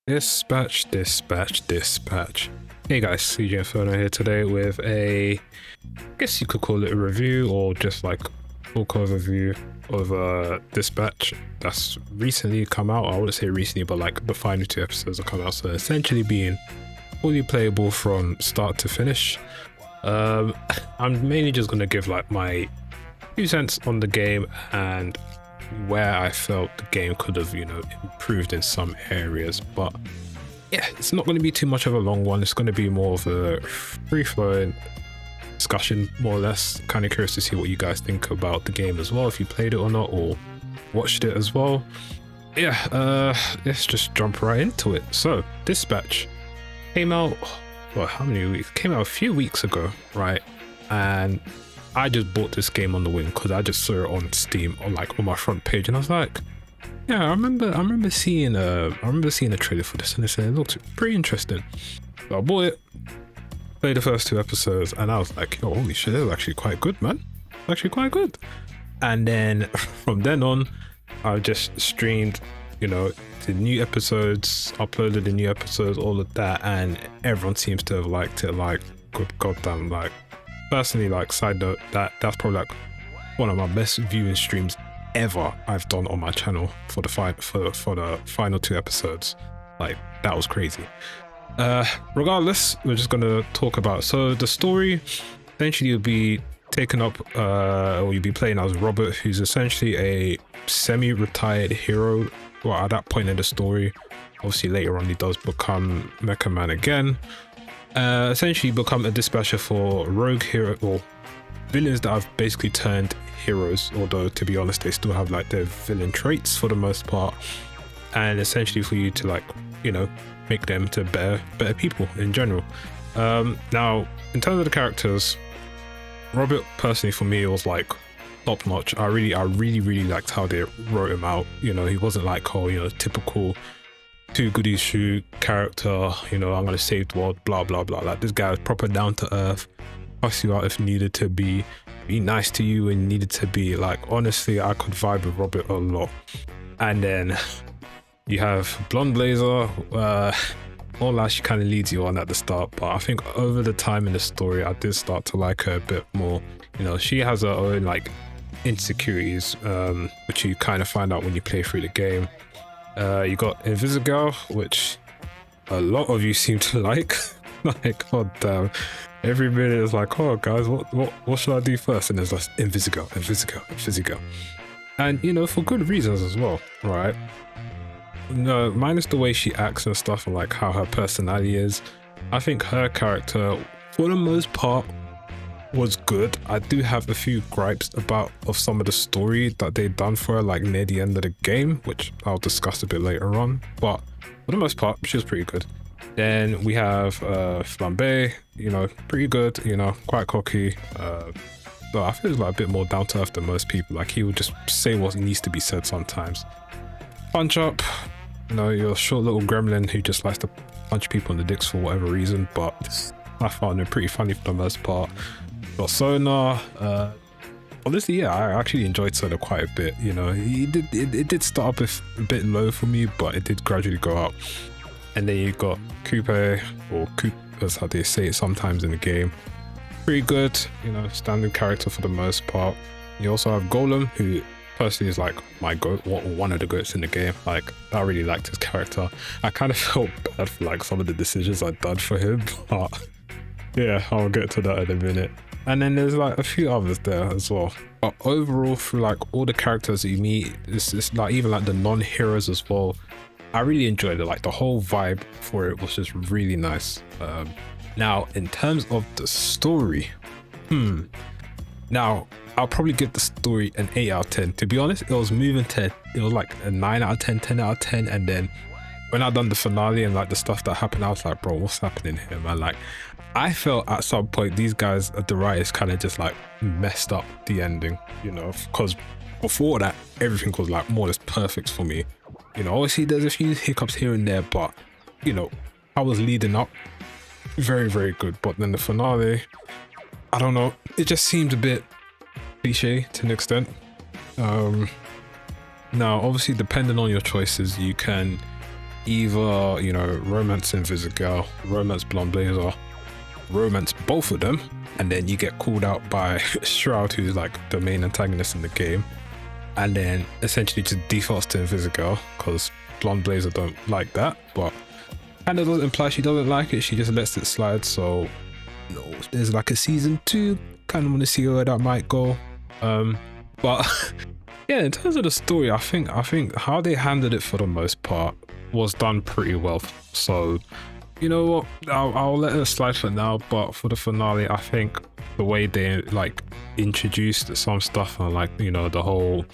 Dispatch, dispatch, dispatch. Hey guys, CJ Inferno here today with I guess you could call it a review or just like book overview of Dispatch that's recently come out. I wouldn't say recently, but like the final two episodes have come out, so essentially being fully playable from start to finish. I'm mainly just gonna give like my 2 cents on the game and where I felt the game could have, improved in some areas. But yeah, it's not going to be too much of a long one. It's going to be more of a free-flowing discussion, more or less. Kind of curious to see what you guys think about the game as well, if you played it or not, or watched it as well. Yeah, let's just jump right into it. So, Dispatch came out, well, how many weeks? Came out a few weeks ago, right? And I just bought this game on the whim because I just saw it on Steam on my front page, and I was like, yeah, I remember seeing a trailer for this, and it looked pretty interesting. So I bought it, played the first 2 episodes, and I was like, yo, holy shit, it was actually quite good, man. Actually quite good. And then from then on, I just streamed, the new episodes, uploaded the new episodes, all of that, and everyone seems to have liked it. Like, good goddamn, like. Personally, like, side note, that's probably like one of my best viewing streams ever I've done on my channel for the final 2 episodes. Like, that was crazy. Regardless, we're just gonna talk about, so the story essentially you'll be taken up or you'll be playing as Robert, who's essentially a semi-retired hero. Well, at that point in the story, obviously later on he does become Mecha Man again. Essentially become a dispatcher for rogue hero or villains that have basically turned heroes, although to be honest they still have like their villain traits for the most part, and essentially for you to like make them to better people in general. Now in terms of the characters, Robert personally for me was like top notch. I really liked how they wrote him out. He wasn't like typical too goody shoe character, I'm gonna save the world, blah blah blah. Like, this guy was proper down to earth, fuss you out if needed to be nice to you and needed to be. Like, honestly, I could vibe with Robert a lot. And then you have Blonde Blazer, all that she kind of leads you on at the start, but I think over the time in the story I did start to like her a bit more. She has her own like insecurities, which you kind of find out when you play through the game. You got Invisigal, which a lot of you seem to like. Like, god damn, every minute is like, oh guys, what should I do first? And there's like Invisigal. And for good reasons as well, right? No, minus the way she acts and stuff and like how her personality is, I think her character for the most part was good. I do have a few gripes of some of the story that they've done for her, like near the end of the game, which I'll discuss a bit later on, but for the most part she was pretty good. Then we have Flambe, pretty good, quite cocky, but I feel like a bit more down to earth than most people. Like, he would just say what needs to be said sometimes. Punch Up, you're a short little gremlin who just likes to punch people in the dicks for whatever reason, but I found it pretty funny for the most part. Got Sonar. Honestly, yeah, I actually enjoyed Sonar quite a bit. It did start up a bit low for me, but it did gradually go up. And then you got Coupe, or Coupe as how they say it sometimes in the game. Pretty good, standard character for the most part. You also have Golem, who personally is like my goat, one of the goats in the game. Like, I really liked his character. I kind of felt bad for like some of the decisions I'd done for him, but yeah, I'll get to that in a minute. And then there's like a few others there as well. But overall, through like all the characters that you meet, it's like even like the non-heroes as well, I really enjoyed it. Like, the whole vibe for it was just really nice. Now, in terms of the story, now I'll probably give the story an 8 out of 10. To be honest, it was like a 9 out of 10, 10 out of 10. And then when I done the finale and like the stuff that happened, I was like, bro, what's happening here, man? Like, I felt at some point these guys at the writers kind of just like messed up the ending, because before that everything was like more or less perfect for me. Obviously there's a few hiccups here and there, but I was leading up very, very good. But then the finale, I don't know, it just seemed a bit cliche to an extent. Now obviously depending on your choices, you can either, you know, romance Invisigal, romance Blonde Blazer, romance both of them, and then you get called out by Shroud, who's like the main antagonist in the game, and then essentially just defaults to Invisigal because Blonde Blazer don't like that, but kind of doesn't imply she doesn't like it, she just lets it slide. So, you know, there's like a season 2, kind of want to see where that might go. But yeah, in terms of the story, I think how they handled it for the most part was done pretty well. So, you know what, I'll let it slide for now, but for the finale, I think the way they like introduced some stuff and like, you know, the whole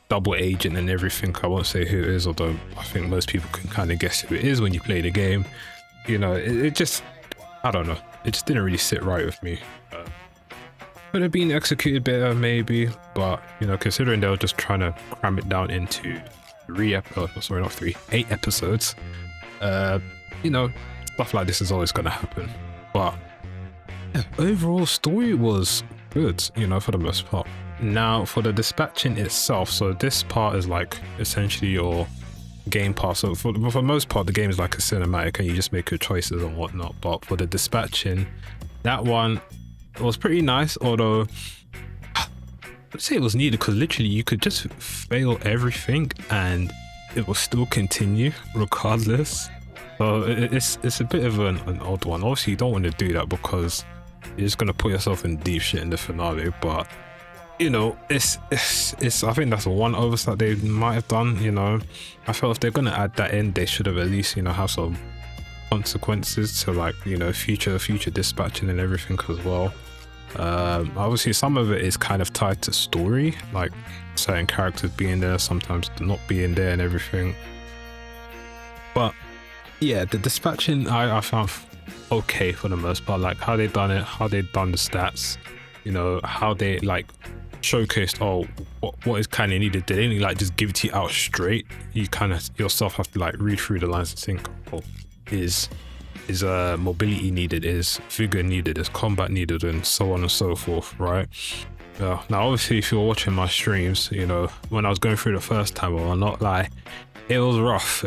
double agent and everything, I won't say who it is, although I think most people can kind of guess who it is when you play the game. You know, it just, I don't know, it just didn't really sit right with me. Could have been executed better maybe, but you know, considering they were just trying to cram it down into 8 episodes, you know, stuff like this is always going to happen. But yeah, overall story was good, you know, for the most part. Now for the dispatching itself, so this part is like essentially your game part. So for the most part, the game is like a cinematic and you just make your choices and whatnot. But for the dispatching, that one was pretty nice, although I'd say it was needed because literally you could just fail everything and it will still continue regardless. So it's a bit of an odd one. Obviously you don't want to do that because you're just going to put yourself in deep shit in the finale, but you know, it's I think that's one oversight they might have done. You know, I felt if they're going to add that in, they should have at least, you know, have some consequences to, like, you know, future dispatching and everything as well. Obviously some of it is kind of tied to story, like certain characters being there, sometimes not being there and everything. But yeah, the dispatching I found okay for the most part, like how they done it, how they done the stats, you know, how they like showcased what is kind of needed. They didn't like just give it to you out straight. You kind of yourself have to like read through the lines and think, oh, is mobility needed, is vigor needed, is combat needed, and so on and so forth, right? Now obviously if you're watching my streams, you know, when I was going through the first time, I'll not lie, it was rough.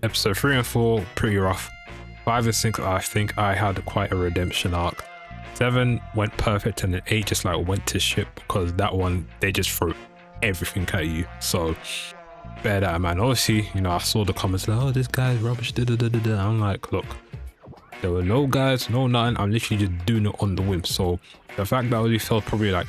Episode 3 and 4 pretty rough. 5 and 6 I think I had quite a redemption arc. 7 went perfect, and then 8 just like went to shit because that one they just throw everything at you. So bear that in mind. Obviously, you know, I saw the comments like, oh, this guy's rubbish, I'm like, look, there were no guys, no nothing, I'm literally just doing it on the whim. So the fact that I only felt probably like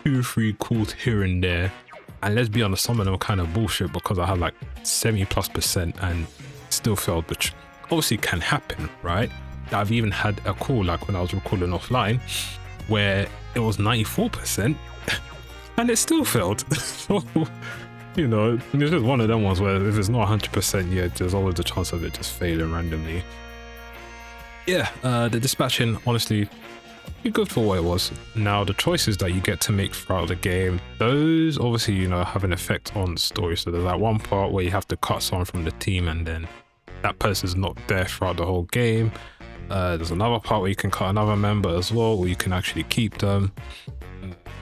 2-3 calls here and there, and let's be honest, some of them were kind of bullshit because I had like 70+% and still failed, which obviously can happen, right? I've even had a call like when I was recording offline where it was 94% and it still failed. So, you know, it's just one of them ones where if it's not 100% yet, there's always the chance of it just failing randomly. Yeah, the dispatching, honestly, pretty good for what it was. Now, the choices that you get to make throughout the game, those obviously, you know, have an effect on the story. So there's that one part where you have to cut someone from the team and then that person's not there throughout the whole game. There's another part where you can cut another member as well, or you can actually keep them.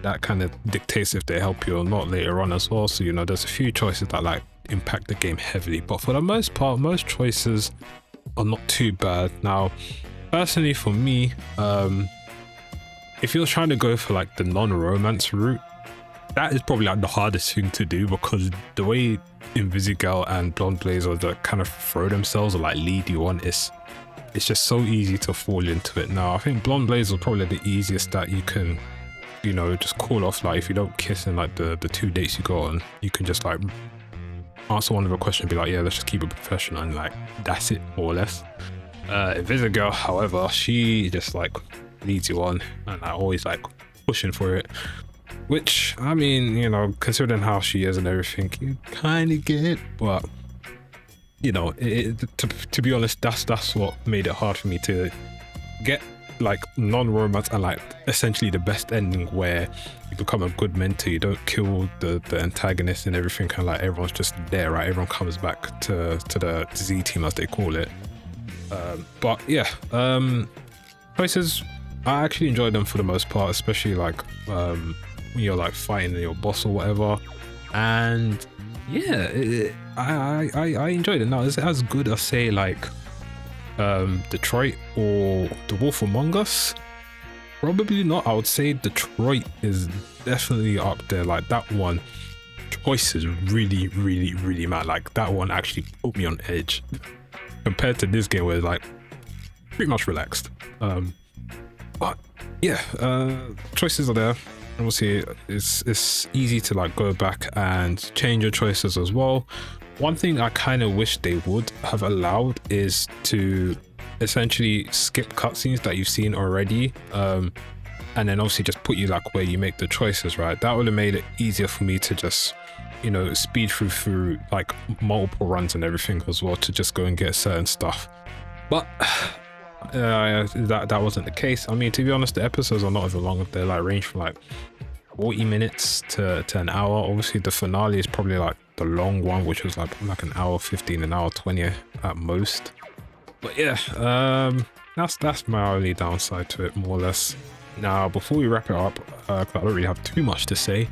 That kind of dictates if they help you or not later on as well. So, you know, there's a few choices that like impact the game heavily, but for the most part, most choices are not too bad. Now, personally for me, if you're trying to go for like the non-romance route, that is probably like the hardest thing to do because the way Invisigal and Blonde Blazer that kind of throw themselves or like lead you on, it's just so easy to fall into it. Now, I think Blonde Blazer is probably the easiest that you can, you know, just call off. Like if you don't kiss in like the 2 dates you go on, you can just like answer one of the questions and be like, yeah, let's just keep it professional, and like that's it, more or less. Invisigal, however, she just like leads you on and like always like pushing for it, which, I mean, you know, considering how she is and everything, you kind of get it, but you know, to be honest, that's what made it hard for me to get like non-romance and like essentially the best ending where you become a good mentor, you don't kill the antagonist and everything, and like everyone's just there, right? Everyone comes back to the Z team as they call it. But yeah, choices, I actually enjoyed them for the most part, especially like when you're like fighting your boss or whatever. And yeah, I enjoyed it. Now, is it as good as say like Detroit or The Wolf Among Us? Probably not. I would say Detroit is definitely up there. Like that one, choice is really mad. Like that one actually put me on edge compared to this game where it's like pretty much relaxed. But yeah, choices are there. Obviously, it's easy to like go back and change your choices as well. One thing I kind of wish they would have allowed is to essentially skip cutscenes that you've seen already, and then obviously just put you like where you make the choices, right? That would have made it easier for me to just, you know, speed through like multiple runs and everything as well, to just go and get certain stuff. But that wasn't the case. I mean, to be honest, the episodes are not even long. They like range from like 40 minutes to an hour. Obviously the finale is probably like the long one, which was like an hour 15, an hour 20 at most. But yeah, that's my only downside to it, more or less. Now, before we wrap it up, 'cause I don't really have too much to say,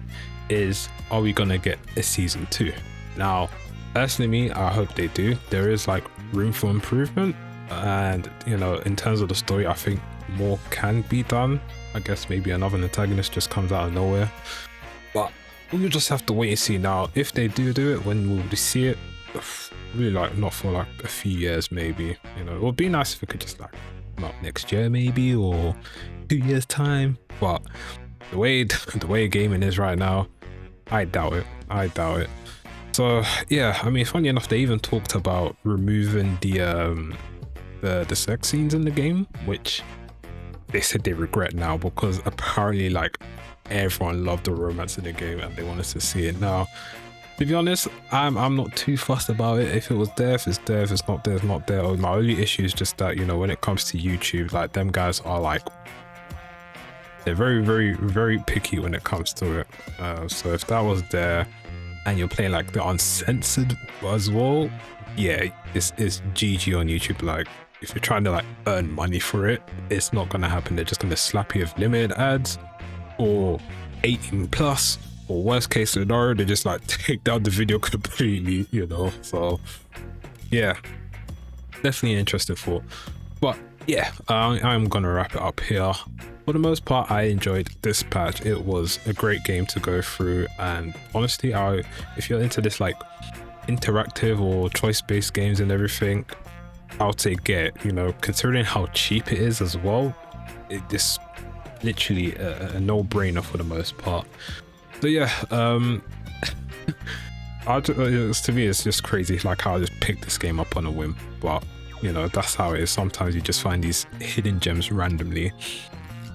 is are we gonna get a season 2? Now, personally, me, I hope they do. There is like room for improvement, and you know, in terms of the story, I think more can be done. I guess maybe another antagonist just comes out of nowhere, but we'll just have to wait and see. Now, if they do it, when will we see it? Really, like not for like a few years, maybe. You know, it would be nice if it could just like come out next year, maybe, or 2 years time. But the way gaming is right now, I doubt it. So yeah, I mean, funny enough, they even talked about removing the sex scenes in the game, which they said they regret now, because apparently like everyone loved the romance in the game and they wanted to see it. Now, to be honest, I'm not too fussed about it. If it was there, if it's there. If it's not there, it's not there. My only issue is just that, you know, when it comes to YouTube, like them guys are like, they're very picky when it comes to it. So if that was there and you're playing like the uncensored as well, yeah, it's GG on YouTube. Like if you're trying to like earn money for it, it's not gonna happen. They're just gonna slap you with limited ads or 18 plus, or worst case scenario, they just like take down the video completely, you know. So yeah, definitely interested for. But yeah, I'm gonna wrap it up here. For the most part, I enjoyed this patch. It was a great game to go through, and honestly, if you're into this like interactive or choice-based games and everything, I would say get, you know, considering how cheap it is as well, it's literally a no-brainer for the most part. So yeah, to me it's just crazy like how I just picked this game up on a whim, but you know, that's how it is. Sometimes you just find these hidden gems randomly.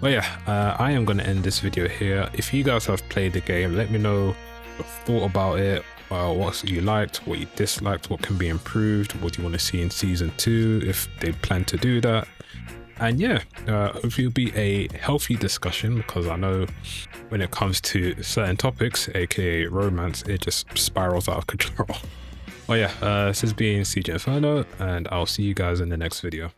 But yeah, I am going to end this video here. If you guys have played the game, let me know your thought about it, what you liked, what you disliked, what can be improved, what do you want to see in season 2 if they plan to do that. And yeah, hopefully it'll be a healthy discussion, because I know when it comes to certain topics, aka romance, it just spirals out of control. But yeah, this has been CJ Inferno, and I'll see you guys in the next video.